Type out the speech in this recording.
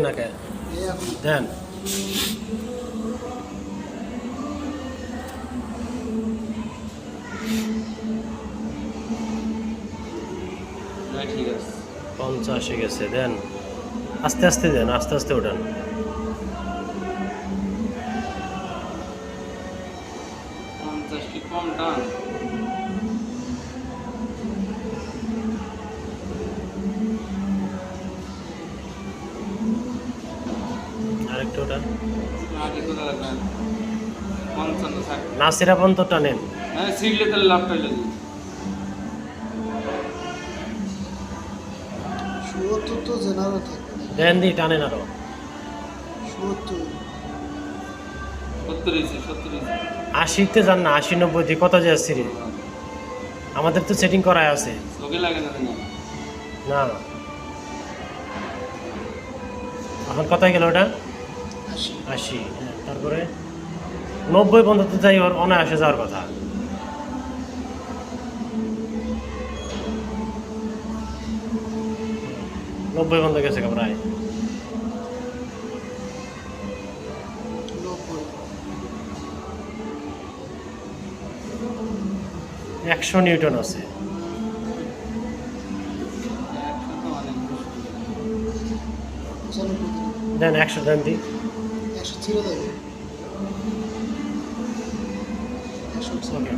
নাকি দেন ঠিক আছে 50 গেছে দেন আস্তে আস্তে দেন আস্তে আস্তে ওঠান 50 কি কম টান আরেকটু ওঠান আগে তো লাগবে 55 থাকে নাসিরা পর্যন্ত টানেন হ্যাঁ সিগলে তাহলে লাভটা লাগে ৭০ তো জেনারেল থাকে দেন দি টানেন আরো ৭০ 70 হয়েছে 80-তে যান না 80-90 দিয়ে কত যায় সিঁড়ি আমাদের তো সেটিং করাই আছে ওকে লাগে না না এখন কোথায় গেল ওটা 80 হ্যাঁ তারপরে 90 পর্যন্ত যাই ওর অনায়াসে যাওয়ার কথা নব্বই পর্যন্ত গেছে প্রায় 100 নিউটন আছে দেন 100 দেন দি 100 ছিল দেবে 100 ওকে